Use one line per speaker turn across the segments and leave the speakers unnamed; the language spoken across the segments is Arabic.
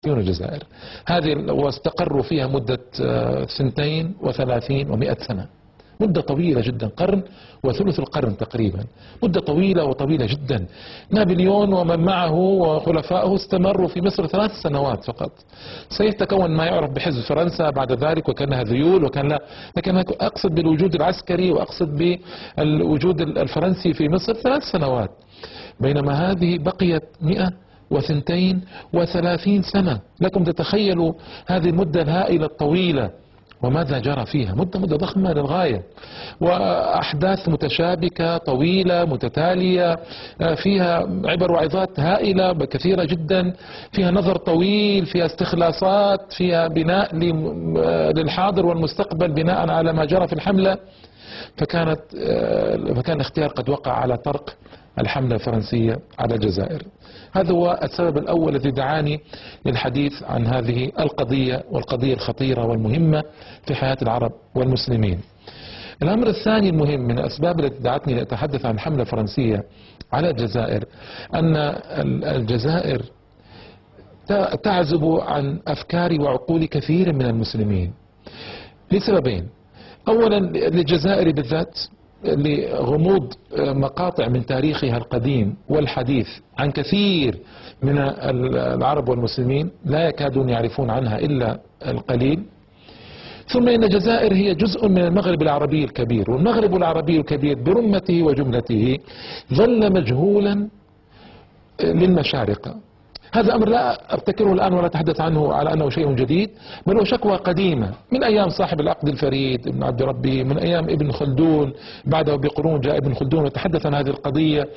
الجزائر هذه واستقروا فيها مدة 32 و100 سنة، مدة طويلة جدا، قرن وثلث القرن تقريبا، مدة طويلة وطويلة جدا. نابليون ومن معه وخلفائه استمروا في مصر 3 سنوات فقط. سيتكون ما يعرف بحزب فرنسا بعد ذلك، وكانها ذيول وكان لا، لكن أقصد بالوجود العسكري وأقصد بالوجود الفرنسي في مصر 3 سنوات، بينما هذه بقيت 132 سنة. لكم تتخيلوا هذه المدة الهائلة الطويلة وماذا جرى فيها. مدة ضخمة للغاية، وأحداث متشابكة طويلة متتالية، فيها عبر وعظات هائلة كثيرة جدا، فيها نظر طويل، فيها استخلاصات، فيها بناء للحاضر والمستقبل بناء على ما جرى في الحملة. فكان اختيار قد وقع على طرق الحملة الفرنسية على الجزائر. هذا هو السبب الأول الذي دعاني للحديث عن هذه القضية، والقضية الخطيرة والمهمة في حياة العرب والمسلمين. الأمر الثاني المهم من الأسباب التي دعتني لأتحدث عن الحملة الفرنسية على الجزائر أن الجزائر تعزب عن أفكار وعقول كثير من المسلمين لسببين. أولا للجزائر بالذات لغموض مقاطع من تاريخها القديم والحديث عن كثير من العرب والمسلمين لا يكادون يعرفون عنها إلا القليل. ثم إن الجزائر هي جزء من المغرب العربي الكبير، والمغرب العربي الكبير برمته وجملته ظل مجهولا للمشارقة. هذا أمر لا أبتكره الآن ولا أتحدث عنه على أنه شيء جديد، بل هو شكوى قديمة من أيام صاحب العقد الفريد ابن عبد ربه، من أيام ابن خلدون، بعده بقرون جاء ابن خلدون وتحدث عن هذه القضية.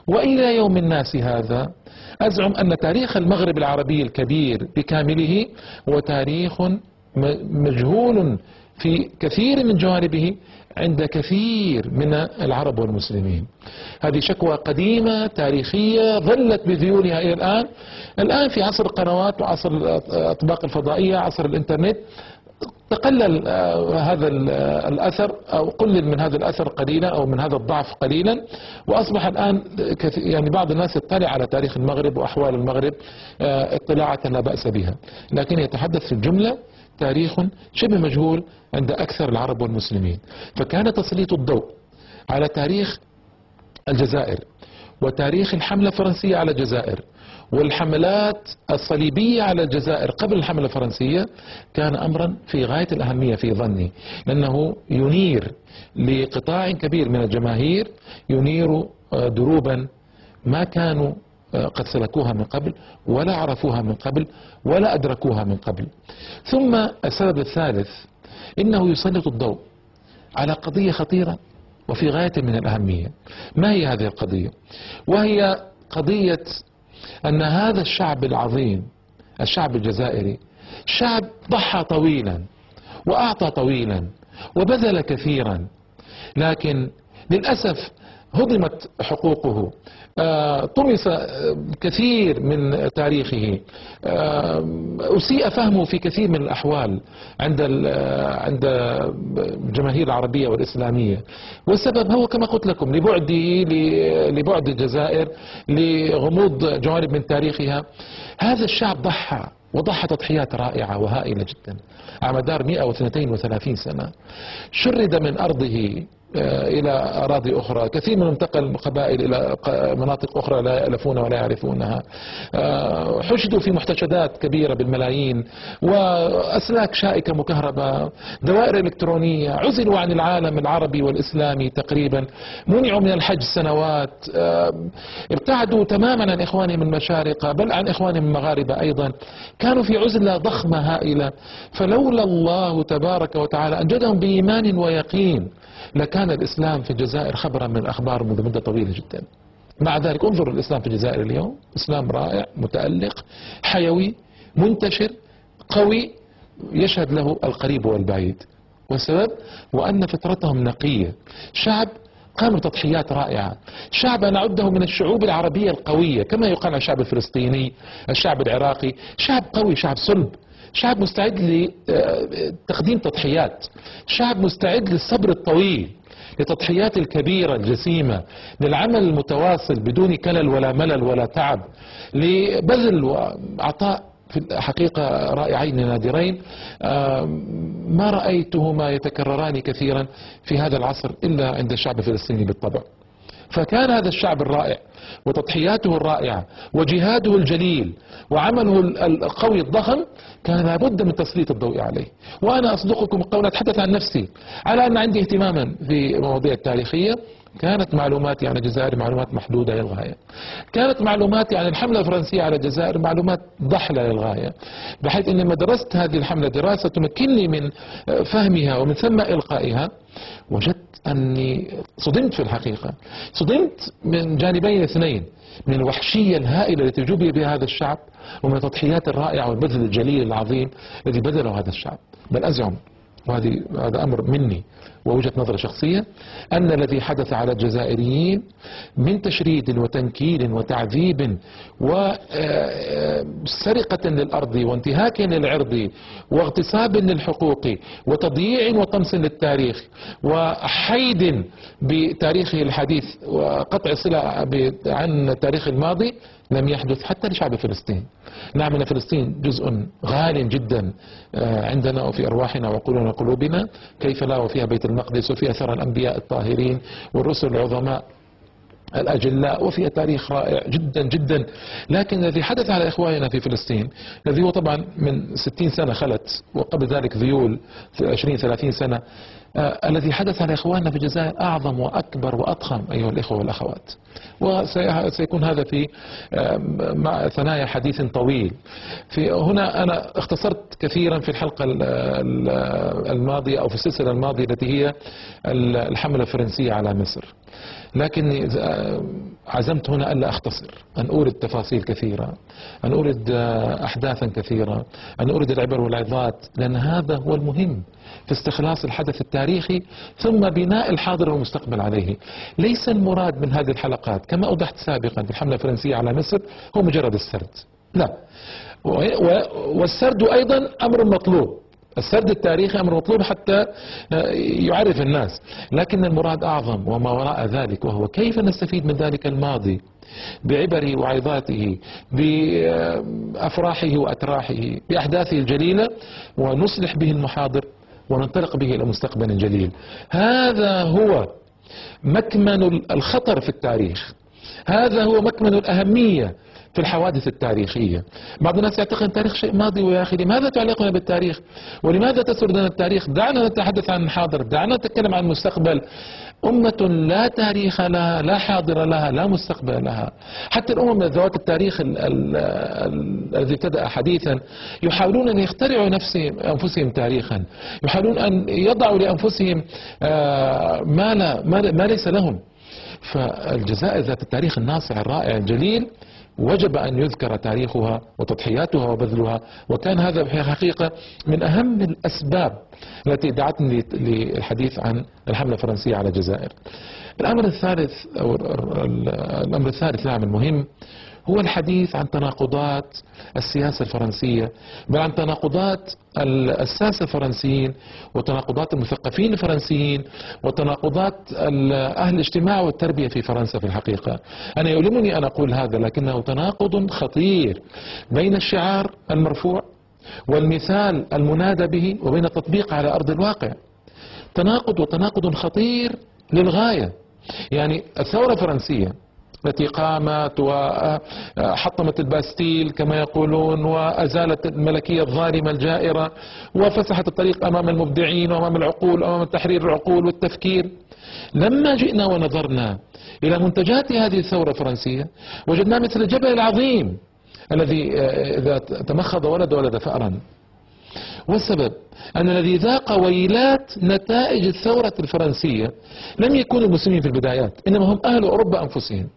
وإلى يوم الناس هذا أزعم أن تاريخ المغرب العربي الكبير بكامله هو تاريخ مجهول في كثير من جوانبه عند كثير من العرب والمسلمين. هذه شكوى قديمة تاريخية ظلت بذيولها إلى الآن في عصر القنوات وعصر الأطباق الفضائية، عصر الإنترنت، تقلل هذا الأثر أو قلل من هذا الأثر قليلا أو من هذا الضعف قليلا، وأصبح الآن يعني بعض الناس يطلع على تاريخ المغرب وأحوال المغرب اطلاعة لا بأس بها، لكن يتحدث في الجملة تاريخ شبه مجهول عند أكثر العرب والمسلمين. فكان تسليط الضوء على تاريخ الجزائر وتاريخ الحملة الفرنسية على الجزائر والحملات الصليبية على الجزائر قبل الحملة الفرنسية كان أمرا في غاية الأهمية في ظني، لأنه ينير لقطاع كبير من الجماهير، ينير دروبا ما كانوا قد سلكوها من قبل ولا عرفوها من قبل ولا أدركوها من قبل. ثم السبب الثالث إنه يسلط الضوء على قضية خطيرة وفي غاية من الأهمية. ما هي هذه القضية؟ وهي قضية أن هذا الشعب العظيم، الشعب الجزائري، شعب ضحى طويلا وأعطى طويلا وبذل كثيرا، لكن للأسف هضمت حقوقه، طمس كثير من تاريخه، أسيء فهمه في كثير من الأحوال عند الجماهير العربية والإسلامية. والسبب هو كما قلت لكم لبعد الجزائر، لغموض جوانب من تاريخها. هذا الشعب ضحى وضحى تضحيات رائعة وهائلة جدا على مدار 132 سنة. شرد من أرضه إلى أراضي أخرى، كثير منهم انتقل قبائل إلى مناطق أخرى لا يألفون ولا يعرفونها، حشدوا في محتشدات كبيرة بالملايين، وأسلاك شائكة مكهربة، دوائر إلكترونية، عزلوا عن العالم العربي والإسلامي تقريبا، منعوا من الحج سنوات، ابتعدوا تماما عن إخوانهم المشارقة بل عن إخوانهم المغاربة أيضا، كانوا في عزلة ضخمة هائلة. فلولا الله تبارك وتعالى أنجدهم بإيمان ويقين لكان الإسلام في الجزائر خبرا من الأخبار منذ مدة طويلة جدا. مع ذلك انظروا الإسلام في الجزائر اليوم، إسلام رائع متألق حيوي منتشر قوي يشهد له القريب والبعيد. والسبب وأن فطرتهم نقية، شعب قام بتضحيات رائعة، شعب نعده من الشعوب العربية القوية، كما يقال عن الشعب الفلسطيني، الشعب العراقي، شعب قوي، شعب صلب، شعب مستعد لتقديم تضحيات، شعب مستعد للصبر الطويل، لتضحيات الكبيرة الجسيمة، للعمل المتواصل بدون كلل ولا ملل ولا تعب، لبذل وعطاء في الحقيقة رائعين نادرين ما رأيتهما يتكرران كثيرا في هذا العصر إلا عند الشعب الفلسطيني بالطبع. فكان هذا الشعب الرائع وتضحياته الرائعة وجهاده الجليل وعمله القوي الضخم كان لابد من تسليط الضوء عليه. وأنا أصدقكم قولا أتحدث عن نفسي على أن عندي اهتماما في المواضيع التاريخية. كانت معلوماتي عن الجزائر معلومات محدودة للغاية. كانت معلوماتي عن الحملة الفرنسية على الجزائر معلومات ضحلة للغاية، بحيث أني لما درست هذه الحملة دراسة تمكنني من فهمها ومن ثم إلقائها، وجدت أني صدمت في الحقيقة. صدمت من جانبين اثنين: من الوحشية الهائلة التي جُبي بها هذا الشعب، ومن التضحيات الرائعة والبذل الجليل العظيم الذي بذله هذا الشعب. بل أزعم، هذا أمر مني ووجهة نظر شخصية، أن الذي حدث على الجزائريين من تشريد وتنكيل وتعذيب وسرقة للأرض وانتهاك للعرض واغتصاب للحقوق وتضييع وطمس للتاريخ وحيد بتاريخه الحديث وقطع صلة عن التاريخ الماضي لم يحدث حتى لشعب فلسطين. نعم، أن فلسطين جزء غال جدا عندنا وفي أرواحنا وعقولنا وقلوبنا، كيف لا، وفيها بيت المقدس وفيها ثرى الأنبياء الطاهرين والرسل العظماء الأجلاء وفيها تاريخ رائع جدا جدا. لكن الذي حدث على إخواننا في فلسطين، الذي هو طبعا من 60 سنة خلت وقبل ذلك ذيول 20-30 سنة، الذي حدث على إخواننا في الجزائر أعظم وأكبر وأضخم أيها الإخوة والأخوات. وسيكون هذا في مع ثنايا حديث طويل. في هنا أنا اختصرت كثيرا في الحلقة الماضية أو في السلسلة الماضية التي هي الحملة الفرنسية على مصر، لكني عزمت هنا ألا أختصر، أن أورد تفاصيل كثيرة، أن أورد أحداثا كثيرة، أن أورد العبر والعظات، لأن هذا هو المهم في استخلاص الحدث التاريخي ثم بناء الحاضر والمستقبل عليه. ليس المراد من هذه الحلقات كما أوضحت سابقا في الحملة الفرنسية على مصر هو مجرد السرد، لا، والسرد أيضا أمر مطلوب، السرد التاريخي أمر مطلوب حتى يعرف الناس، لكن المراد أعظم وما وراء ذلك، وهو كيف نستفيد من ذلك الماضي بعبره وعظاته بأفراحه وأتراحه بأحداثه الجليلة، ونصلح به المحاضر وننطلق به إلى مستقبل جليل. هذا هو مكمن الخطر في التاريخ، هذا هو مكمن الأهمية في الحوادث التاريخية. بعض الناس يعتقد أن التاريخ شيء ماضي ويا أخي، لماذا تعلقنا بالتاريخ؟ ولماذا تسرد لنا التاريخ؟ دعنا نتحدث عن الحاضر، دعنا نتكلم عن المستقبل. أمة لا تاريخ لها، لا حاضر لها، لا مستقبل لها. حتى الأمم ذوات التاريخ الذي ابتدأ حديثا يحاولون أن يخترعوا أنفسهم تاريخا، يحاولون أن يضعوا لأنفسهم ما ليس لهم. فالجزائر ذات التاريخ الناصع الرائع الجليل وجب أن يذكر تاريخها وتضحياتها وبذلها، وكان هذا في الحقيقة من أهم الأسباب التي دعتني للحديث عن الحملة الفرنسية على الجزائر. الأمر الثالث نعم المهم هو الحديث عن تناقضات السياسة الفرنسية، بل عن تناقضات الساسة الفرنسيين وتناقضات المثقفين الفرنسيين وتناقضات أهل الاجتماع والتربية في فرنسا. في الحقيقة أنا يؤلمني أن أقول هذا، لكنه تناقض خطير بين الشعار المرفوع والمثال المنادى به وبين التطبيق على أرض الواقع. تناقض خطير للغاية. يعني الثورة الفرنسية التي قامت وحطمت الباستيل كما يقولون وأزالت الملكية الظالمة الجائرة وفسحت الطريق أمام المبدعين وأمام العقول وأمام تحرير العقول والتفكير، لما جئنا ونظرنا إلى منتجات هذه الثورة الفرنسية وجدنا مثل الجبل العظيم الذي إذا تمخض ولد فأرا. والسبب أن الذي ذاق ويلات نتائج الثورة الفرنسية لم يكونوا المسلمين في البدايات، إنما هم أهل أوروبا أنفسهم.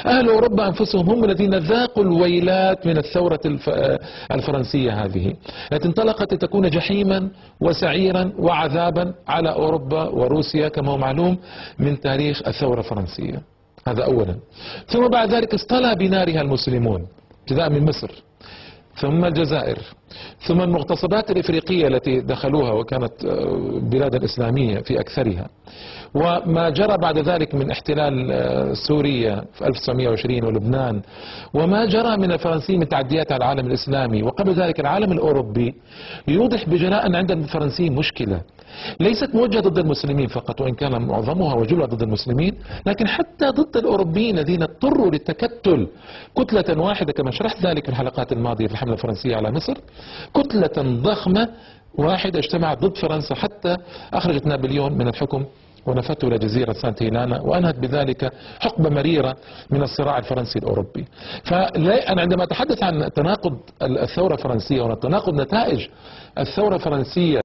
أهل أوروبا أنفسهم هم الذين ذاقوا الويلات من الثورة الفرنسية هذه التي انطلقت لتكون جحيما وسعيرا وعذابا على أوروبا وروسيا كما هو معلوم من تاريخ الثورة الفرنسية. هذا أولا. ثم بعد ذلك اصطلى بنارها المسلمون ابتداء من مصر ثم الجزائر ثم المغتصبات الإفريقية التي دخلوها وكانت بلادا إسلامية في أكثرها، وما جرى بعد ذلك من احتلال سوريا في 1920 ولبنان، وما جرى من الفرنسيين من تعديات على العالم الإسلامي، وقبل ذلك العالم الأوروبي، يوضح بجلاء أن عند الفرنسيين مشكلة ليست موجهة ضد المسلمين فقط، وإن كان معظمها وجلها ضد المسلمين، لكن حتى ضد الأوروبيين الذين اضطروا للتكتل كتلة واحدة كما شرحت ذلك في الحلقات الماضية في الحملة الفرنسية على مصر، كتلة ضخمة واحدة اجتمعت ضد فرنسا حتى أخرجت نابليون من الحكم ونفته إلى جزيرة سانت هيلانا، وأنهت بذلك حقبة مريرة من الصراع الفرنسي الأوروبي. فأنا عندما أتحدث عن تناقض الثورة الفرنسية وتناقض نتائج الثورة الفرنسية